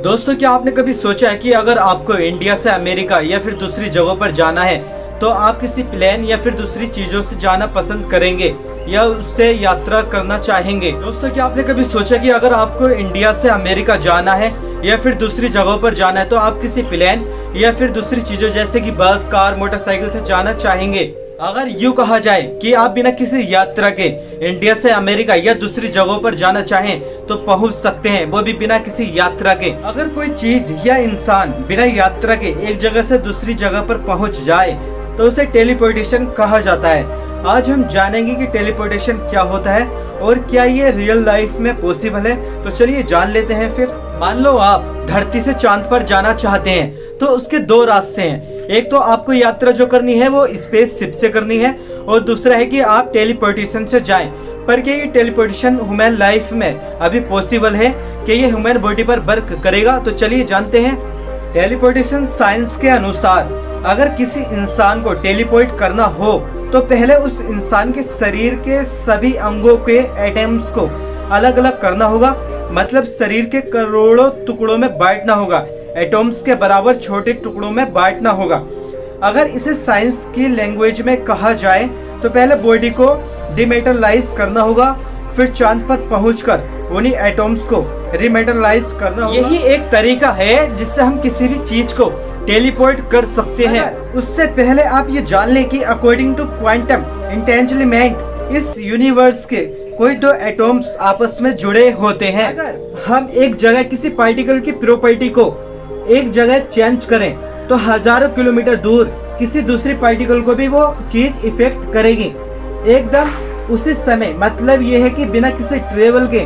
दोस्तों, क्या आपने कभी सोचा है कि अगर आपको इंडिया से अमेरिका या फिर दूसरी जगहों पर जाना है तो आप किसी प्लेन या फिर दूसरी चीजों से जाना पसंद करेंगे या उससे यात्रा करना चाहेंगे? दोस्तों, क्या आपने कभी सोचा कि अगर आपको इंडिया से अमेरिका जाना है या फिर दूसरी जगहों पर जाना है तो आप किसी प्लेन या फिर दूसरी चीजों जैसे कि बस, कार, मोटरसाइकिल से जाना चाहेंगे? अगर यूँ कहा जाए कि आप बिना किसी यात्रा के इंडिया से अमेरिका या दूसरी जगहों पर जाना चाहें तो पहुंच सकते हैं, वो भी बिना किसी यात्रा के। अगर कोई चीज या इंसान बिना यात्रा के एक जगह से दूसरी जगह पर पहुंच जाए तो उसे टेलीपोर्टेशन कहा जाता है। आज हम जानेंगे कि टेलीपोर्टेशन क्या होता है और क्या ये रियल लाइफ में पॉसिबल है। तो चलिए जान लेते हैं फिर। मान लो आप धरती से चांद पर जाना चाहते हैं तो उसके दो रास्ते हैं। एक तो आपको यात्रा जो करनी है वो स्पेस शिप से करनी है और दूसरा है कि आप टेलीपोर्टेशन से जाएं। पर क्या ये टेलीपोर्टेशन ह्यूमन लाइफ में अभी पॉसिबल है? कि ये ह्यूमन बॉडी पर वर्क करेगा? तो चलिए जानते हैं। टेलीपोर्टेशन साइंस के अनुसार अगर किसी इंसान को टेलीपोर्ट करना हो तो पहले उस इंसान के शरीर के सभी अंगों के एटम्स को अलग अलग करना होगा। मतलब शरीर के करोड़ों टुकड़ों में बांटना होगा, एटम्स के बराबर छोटे टुकड़ों में बांटना होगा। अगर इसे साइंस की लैंग्वेज में कहा जाए तो पहले बॉडी को डिमेटलाइज करना होगा, फिर चांद पर पहुंचकर उन्हीं एटम्स को रिमेटलाइज करना होगा। यही एक तरीका है जिससे हम किसी भी चीज को टेलीपोर्ट कर सकते हैं। उससे पहले आप ये जान लें कि अकॉर्डिंग टू क्वांटम एंटेंजलमेंट इस यूनिवर्स के कोई दो एटम्स आपस में जुड़े होते हैं। अगर हम एक जगह किसी पार्टिकल की प्रॉपर्टी को एक जगह चेंज करें तो हजारों किलोमीटर दूर किसी दूसरी पार्टिकल को भी वो चीज इफेक्ट करेगी एकदम उसी समय। मतलब ये है कि बिना किसी ट्रेवल के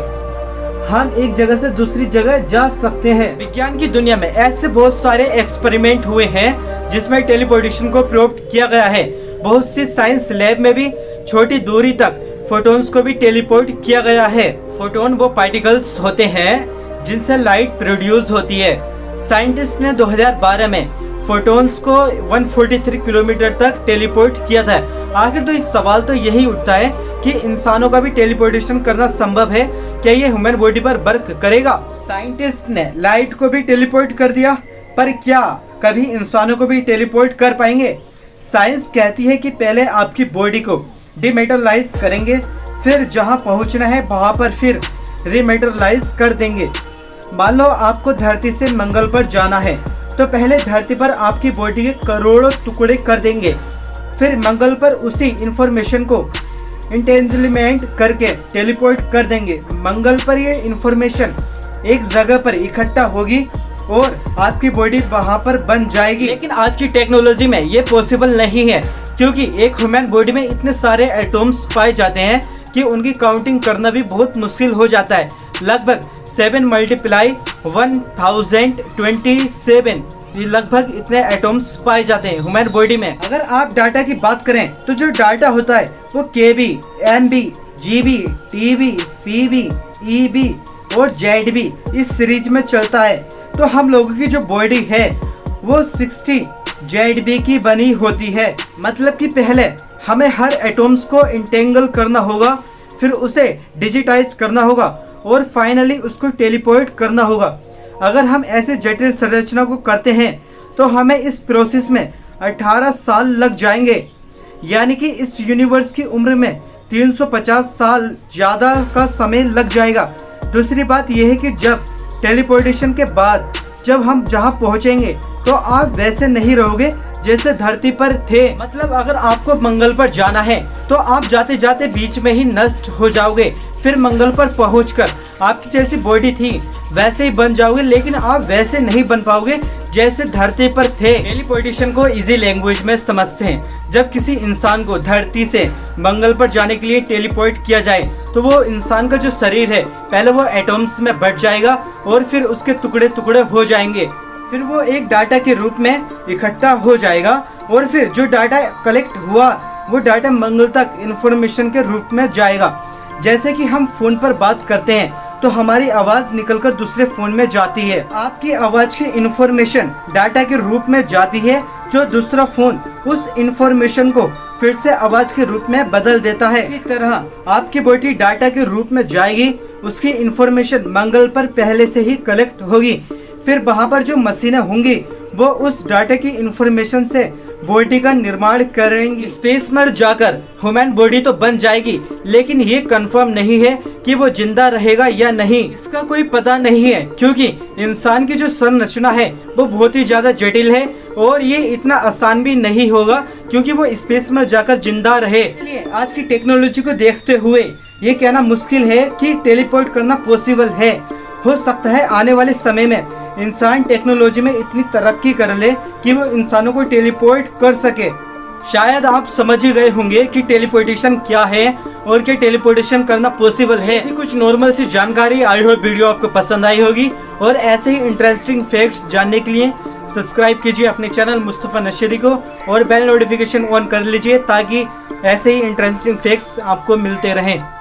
हम एक जगह से दूसरी जगह जा सकते हैं। विज्ञान की दुनिया में ऐसे बहुत सारे एक्सपेरिमेंट हुए हैं जिसमें टेलीपोर्टेशन को प्रूव किया गया है। बहुत सी साइंस लैब में भी छोटी दूरी तक फोटोन्स को भी टेलीपोर्ट किया गया है। फोटोन वो पार्टिकल्स होते हैं जिनसे लाइट प्रोड्यूस होती है। साइंटिस्ट ने 2012 में फोटोन्स को 143 किलोमीटर तक टेलीपोर्ट किया था। आखिर तो इस सवाल तो यही उठता है कि इंसानों का भी टेलीपोर्टेशन करना संभव है? क्या ये ह्यूमन बॉडी पर वर्क करेगा? साइंटिस्ट ने लाइट को भी टेलीपोर्ट कर दिया, पर क्या कभी इंसानों को भी टेलीपोर्ट कर पाएंगे? साइंस कहती है कि पहले आपकी बॉडी को डिमेटलाइज करेंगे, फिर जहां पहुंचना है वहां पर फिर रिमेटलाइज कर देंगे। मान लो आपको धरती से मंगल पर जाना है तो पहले धरती पर आपकी बॉडी के करोड़ों टुकड़े कर देंगे, फिर मंगल पर उसी इंफॉर्मेशन को इंटेंजलमेंट करके टेलीपोर्ट कर देंगे। मंगल पर ये इंफॉर्मेशन एक जगह पर इकट्ठा होगी और आपकी बॉडी वहां पर बन जाएगी। लेकिन आज की टेक्नोलॉजी में ये पॉसिबल नहीं है क्योंकि एक ह्यूमन बॉडी में इतने सारे एटम्स पाए जाते हैं कि उनकी काउंटिंग करना भी बहुत मुश्किल हो जाता है। लगभग 7 × 1027 ये लगभग इतने एटम्स पाए जाते हैं ह्यूमन बॉडी में। अगर आप डाटा की बात करें तो जो डाटा होता है वो KB, MB, GB, TB, PB, EB और ZB इस सीरीज में चलता है। तो हम लोगों की जो बॉडी है वो 60 ZB की बनी होती है। मतलब कि पहले हमें हर एटम्स को इंटेंगल करना होगा, फिर उसे डिजिटाइज करना होगा और फाइनली उसको टेलीपोर्ट करना होगा। अगर हम ऐसे जटिल संरचना को करते हैं तो हमें इस प्रोसेस में 18 साल लग जाएंगे। यानी कि इस यूनिवर्स की उम्र में 350 साल ज़्यादा का समय लग जाएगा। दूसरी बात यह है कि जब टेलीपोर्टेशन के बाद जब हम जहां पहुंचेंगे तो आप वैसे नहीं रहोगे जैसे धरती पर थे। मतलब अगर आपको मंगल पर जाना है तो आप जाते जाते बीच में ही नष्ट हो जाओगे, फिर मंगल पर पहुंचकर आपकी जैसी बॉडी थी वैसे ही बन जाओगे, लेकिन आप वैसे नहीं बन पाओगे जैसे धरती पर थे। टेलीपोर्टेशन को इजी लैंग्वेज में समझते हैं। जब किसी इंसान को धरती से मंगल पर जाने के लिए टेलीपोर्ट किया जाए तो वो इंसान का जो शरीर है पहले वो एटम्स में बट जाएगा और फिर उसके टुकड़े टुकड़े हो जाएंगे, फिर वो एक डाटा के रूप में इकट्ठा हो जाएगा और फिर जो डाटा कलेक्ट हुआ वो डाटा मंगल तक इंफॉर्मेशन के रूप में जाएगा। जैसे कि हम फोन पर बात करते हैं तो हमारी आवाज निकलकर दूसरे फोन में जाती है। आपकी आवाज की इंफॉर्मेशन डाटा के रूप में जाती है, जो दूसरा फोन उस इंफॉर्मेशन को फिर से आवाज के रूप में बदल देता है। इसी तरह आपकी बॉडी डाटा के रूप में जाएगी, उसकी इंफॉर्मेशन मंगल पर पहले से ही कलेक्ट होगी, फिर वहाँ पर जो मशीनें होंगी वो उस डाटा की इंफॉर्मेशन से बॉडी का निर्माण करेंगी। स्पेस में जाकर ह्यूमन बॉडी तो बन जाएगी, लेकिन ये कंफर्म नहीं है कि वो जिंदा रहेगा या नहीं, इसका कोई पता नहीं है, क्योंकि इंसान की जो संरचना है वो बहुत ही ज्यादा जटिल है और ये इतना आसान भी नहीं होगा क्योंकि वो स्पेस में जाकर जिंदा रहे। इसलिए आज की टेक्नोलॉजी को देखते हुए ये कहना मुश्किल है कि टेलीपोर्ट करना पॉसिबल है। हो सकता है आने वाले समय में इंसान टेक्नोलॉजी में इतनी तरक्की कर ले कि वो इंसानों को टेलीपोर्ट कर सके। शायद आप समझ ही गए होंगे कि टेलीपोर्टेशन क्या है और क्या टेलीपोर्टेशन करना पॉसिबल है। कुछ नॉर्मल सी जानकारी आई हो, वीडियो आपको पसंद आई होगी और ऐसे ही इंटरेस्टिंग फैक्ट्स जानने के लिए सब्सक्राइब कीजिए अपने चैनल मुस्तफा नशरी को और बेल नोटिफिकेशन ऑन कर लीजिए ताकि ऐसे ही इंटरेस्टिंग फैक्ट्स आपको मिलते रहें।